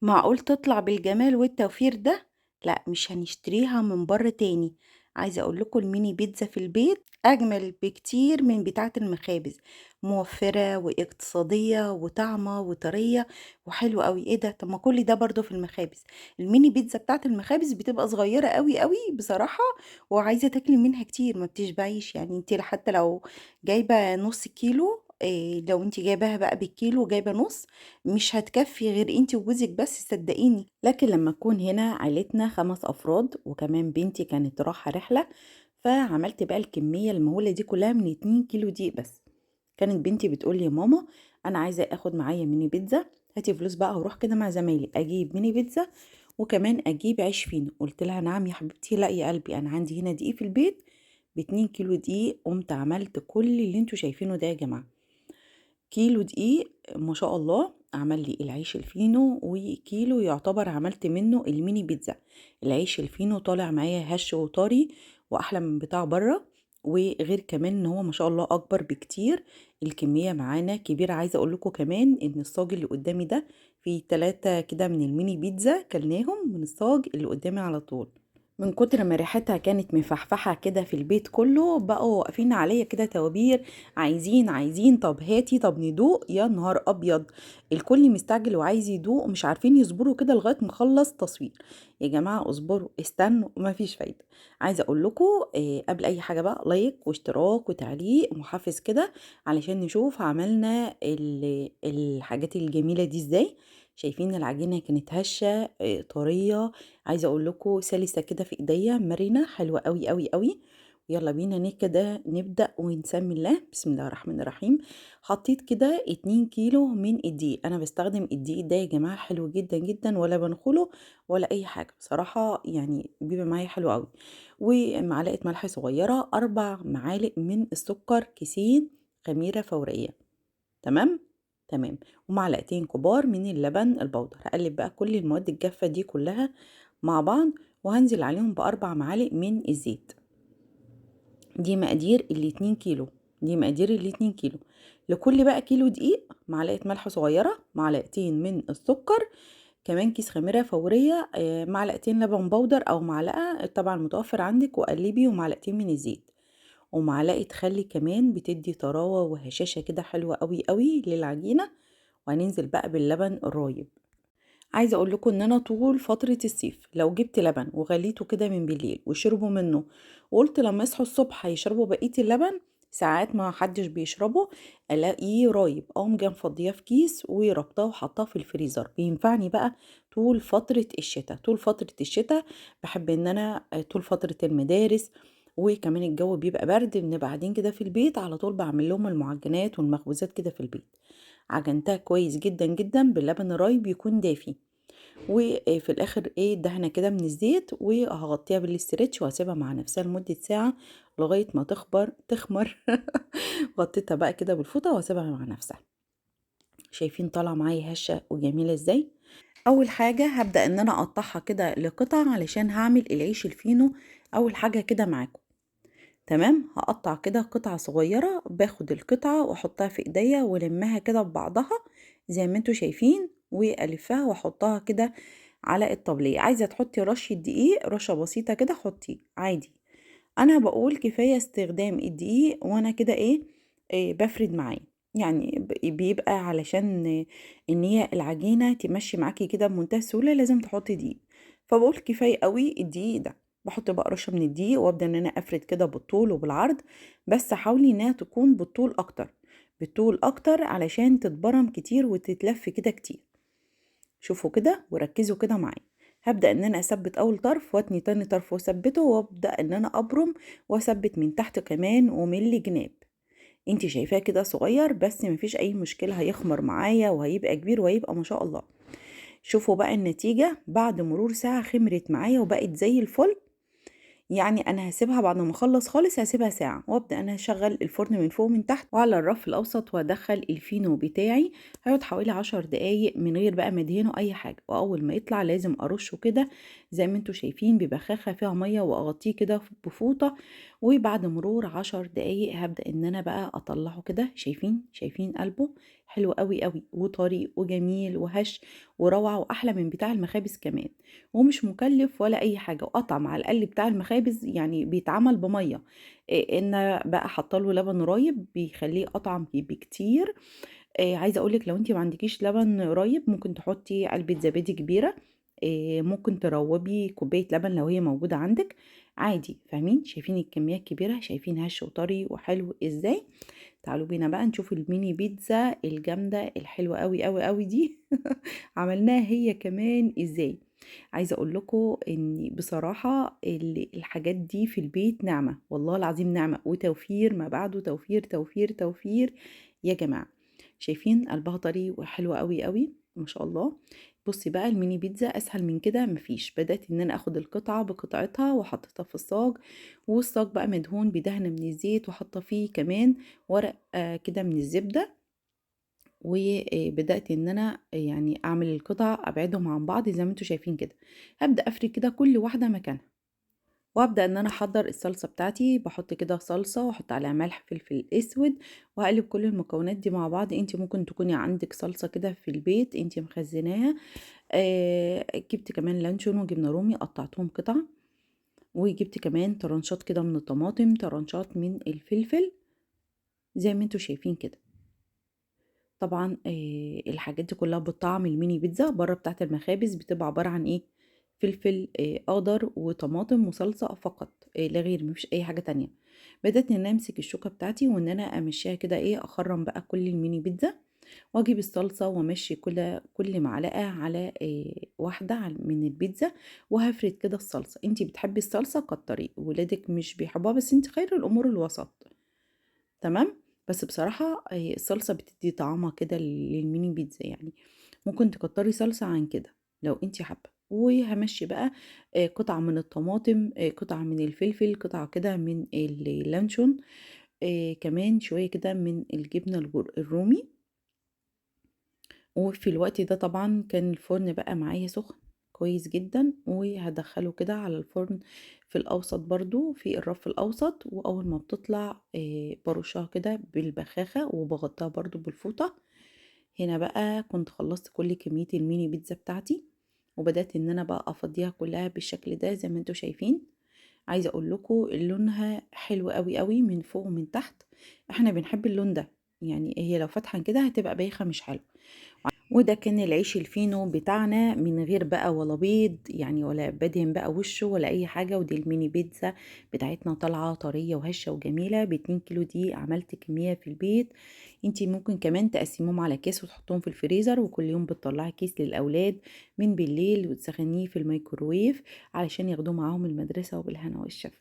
معقول تطلع بالجمال والتوفير ده؟ لأ مش هنشتريها من برّه تاني، عايزة أقول لكم الميني بيتزا في البيت أجمل بكتير من بتاعة المخابز، موفّرة واقتصادية وطعمة وطرية وحلوة أوي، إيه ده! طب ما كل ده برضه في المخابز، الميني بيتزا بتاعة المخابز بتبقى صغيرة أوي، أوي بصراحة وعايزة تاكلي منها كتير ما بتشبعيش، يعني أنتِ حتى لو جايبة نُص كيلو لو أنتِ جايباها بقى بالكيلو وجايبة نُص مش هتكفّي غير أنتِ وجوزِك بس صدقيني، لكن لمّا تكون هنا عيلتنا 5 أفراد وكمان بنتي كانت رايحة رحلة، فعملت بقى الكمية المهولة دي كلّها من 2 كيلو دقيق بس. كانت بنتي بتقول لي: "يا ماما أنا عايزة آخد معايا ميني بيتزا، هاتي فلوس بقى وأروح كده مع زمايلي أجيب ميني بيتزا وكمان أجيب عيش فينو." قُلت لها: "نعم يا حبيبتي، لأ يا قلبي أنا عندي هنا دقيق في البيت ب2 كيلو دقيق." قُمت عملت كل اللي أنتم شايفينه ده يا جماعة. كيلو دقيق ما شاء الله عمل لي العيش الفينو وكيلو يعتبر عملت منه الميني بيتزا. العيش الفينو طالع معايا هش وطري واحلى من بتاع بره، وغير كمان ان هو ما شاء الله اكبر بكتير. الكمية معانا كبيرة. عايزة اقول لكم كمان ان الصاج اللي قدامي ده فيه 3 كده من الميني بيتزا كلناهم من الصاج اللي قدامي على طول. من كتر ما ريحتها كانت مفحفحة كده في البيت كله بقوا واقفين عليا كده توابير، عايزين طب هاتي طب ندوق. يا نهار ابيض، الكل مستعجل وعايز يدوق ومش عارفين يصبروا كده لغاية ما اخلص تصوير. يا جماعة اصبروا استنوا مفيش فايدة. عايزة اقول لكم قبل اي حاجة بقى لايك واشتراك وتعليق محفز كده علشان نشوف عملنا الحاجات الجميلة دي ازاي. شايفين العجينة كانت هشة طرية، عايزة أقول لكم سلسة كده في إيديّا، مرنة، حلوة أوي، أوي، أوي. ويالّا بينا كده نبدأ ونسمي الله، بسم الله الرحمن الرحيم. حطيت كده 2 كيلو من الدقيق، أنا باستخدم الدقيق ده يا جماعة حلو جدًا، جدًا ولا بانخله ولا أي حاجة، بصراحة يعني بيبقى معايا حلو أوي. ومعلقة ملح صغيرة، 4 معالق من السكر، كيسين خميرة فورية، تمام؟ تمام. ومعلقتين كبار من اللبن البودر. هاقلب بقى كل المواد الجافة دي كلها مع بعض وهانزل عليهم ب4 معالق من الزيت. دي مقادير ال2 كيلو، دي مقادير ال2 كيلو. لكل بقى كيلو دقيق معلقة ملح صغيرة، معلقتين من السكر، كمان كيس خميرة فورية، معلقتين لبن بودر أو معلقة طبعًا المتوفر عندِك وقلّبي، ومعلقتين من الزيت، ومعلقة خل كمان بتدّي طراوة وهشاشة كده حلوة أوي، أوي للعجينة، وهننزل بقى باللبن الرايب. عايزة أقول لكم إن أنا طول فترة الصيف لو جبت لبن وغليته كده من بالليل وشربوا منه وقلت لما يصحوا الصبح هيشربوا بقية اللبن، ساعات ما حدش بيشربه ألاقيه رايب، أقوم جايه مفضياه في كيس وربطاه وحطاه في الفريزر. بينفعني بقى طول فترة الشتاء. طول فترة الشتاء بحب إن أنا طول فترة المدارس وكمان الجو بيبقى برد بنبقى قاعدين كده في البيت على طول بعمل لهم المعجنات والمخبوزات كده في البيت. عجنتها كويس جدا جدا باللبن الرايب يكون دافي، وفي الآخر دهنة كده من الزيت وهغطيها بالاسترتش وهسيبها مع نفسها لمدة ساعة لغاية ما تخمر. غطيتها بقى كده بالفوطة وهسيبها مع نفسها. شايفين طالعة معايا هشة وجميلة ازاي؟ أول حاجة هبدأ إن أنا أقطعها كده لقطع علشان هعمل العيش الفينو أول حاجة كده معاكم. تمام، هقطع كده قطعة صغيرة، باخد القطعة واحطها في ايديا والمها كده ببعضها زي ما انتوا شايفين والفها واحطها كده على الطبلية. عايزة تحطي رشة دقيق، رشة بسيطة كده حطي عادي. انا بقول كفاية استخدام الدقيق وانا كده بفرد معاه، يعني بيبقى علشان ان هي العجينة تمشي معاكي كده بمنتهى السهولة لازم تحطي دقيق. فبقول كفاية قوي الدقيق ده. باحط بقى رشة من الدقيق وابدأ ان انا افرد كده بالطول وبالعرض، بس حاولي انها تكون بالطول اكتر، بالطول اكتر علشان تتبرم كتير وتتلف كده كتير. شوفوا كده وركزوا كده معايا. هبدأ ان انا اثبت اول طرف واتني تاني طرف واثبته وابدأ ان انا ابرم واثبت من تحت كمان ومن الجناب. انتي شايفاه كده صغير بس مفيش اي مشكلة، هيخمر معايا وهيبقى كبير وهيبقى ما شاء الله. شوفوا بقى النتيجة بعد مرور ساعة خمرت معايا وبقت زي الفل. يعني انا هسيبها بعد ما اخلص خالص هسيبها ساعة وابدأ انا اشغل الفرن من فوق ومن تحت وعلى الرف الاوسط وادخل الفينو بتاعي. هيقعد حوالي 10 دقايق من غير بقى ما ادهنه اي حاجة، واول ما يطلع لازم ارشه كده زي ما انتوا شايفين ببخاخة فيها مية واغطيه كده بفوطة وبعد مرور 10 دقايق هابدأ إن أنا بقى أطلّعه كده، شايفين قلبه؟ حلو أوي، أوي، وطري وجميل وهش وروعة وأحلى من بتاع المخابز كمان، ومش مكلف ولا أي حاجة، وأطعم على الأقل بتاع المخابز يعني بيتعمل بمَيّة، إن بقى حاطة له لبن رايب بيخلّيه أطعم بكتير. عايزة أقول لِك لو أنتِ ما عندكيش لبن رايب ممكن تحطي علبة زبادي كبيرة، ممكن تروّبي كوباية لبن لو هي موجودة عندِك عادي، فاهمين؟ شايفين الكمية الكبيرة، شايفين هش وطري وحلو إزاي؟ تعالوا بينا بقى نشوف الmini بيتزا الجامدة الحلوة أوي، أوي، أوي دي عملناها هي كمان إزاي. عايزة أقول لكم إن بصراحة الحاجات دي في البيت نعمة، والله العظيم نعمة، وتوفير ما بعده توفير، توفير، توفير يا جماعة. شايفين قلبها طري وحلوة أوي، أوي، ما شاء الله. بُصّي بقى الmini بيتزا أسهل من كده ما فيش، بدأت إن أنا آخد القطعة بقطعتها وحطيتها في الصاج، والصاج بقى مدهون بدهنة من الزيت وحاطة فيه كمان ورق كده من الزبدة، وبدأت إن أنا يعني أعمل القطع أبعدهم عن بعض زي ما أنتم شايفين كده، هابدأ أفرد كده كل واحدة مكانها، وأبدأ إن أنا أحضّر الصلصة بتاعتي، باحط كده صلصة وأحط عليها ملح، فلفل أسود، وأقلب كل المكونات دي مع بعض، أنتِ ممكن تكوني عندِك صلصة كده في البيت أنتِ مخزناها، جبت كمان لانشون وجبنة رومي قطعتهم قطع، وجبت كمان طرنشات كده من الطماطم، طرنشات من الفلفل، زي ما أنتم شايفين كده. طبعًا الحاجات دي كلّها بتطعّم الmini بيتزا، برّه بتاعة المخابز بتبقى عبارة عن إيه، فلفل أخضر وطماطم وصلصة فقط، لا غير ما فيش أي حاجة تانية. بدأت إن أنا أمسك الشوكة بتاعتي وإن أنا أمشّيها كده إيه، أخرّم بقى كل الmini بيتزا وأجيب الصلصة وأمشّي كل معلقة على واحدة من البيتزا وهافرد كده الصلصة، أنتِ بتحبّي الصلصة كتّري، ولادِك مش بيحبوها بس أنتِ خير الأمور الوسط. تمام، بس بصراحة الصلصة بتدّي طعامة كده للmini بيتزا يعني، ممكن تكتّري صلصة عن كده لو أنتِ حابة، وهامشّي بقى قطعة من الطماطم، قطعة من الفلفل، قطعة كده من اللانشون، كمان شوية كده من الجبنة الرومي. وفي الوقت ده طبعًا كان الفرن بقى معايا سخن كويس جدًا، وهادخّله كده على الفرن في الأوسط برضه، في الرف الأوسط، وأول ما بتطلع بارُشّها كده بالبخاخة وباغطّيها برضه بالفوطة. هنا بقى كنت خلّصت كل كمية الmini بيتزا بتاعتي، وبدأت إن أنا بقى أفضّيها كلّها بالشكل ده زي ما أنتم شايفين. عايزة أقول لكم لونها حلو أوي، أوي من فوق ومن تحت، إحنا بنحب اللون ده، يعني هي لو فاتحة كده هتبقى بايخة مش حلوة. وده كان العيش الفينو بتاعنا من غير بقى ولا بيض يعني ولا بادهن بقى وشه ولا أي حاجة، ودي الميني بيتزا بتاعتنا طالعة طرية وهشة وجميلة ب2 كيلو دي عملت كمية في البيت. انتي ممكن كمان تقسميهم على كيس وتحطهم في الفريزر وكل يوم بتطلعي كيس للأولاد من بالليل وتسخنيه في الميكروويف علشان ياخدوه معاهم المدرسة وبالهنا والشفا.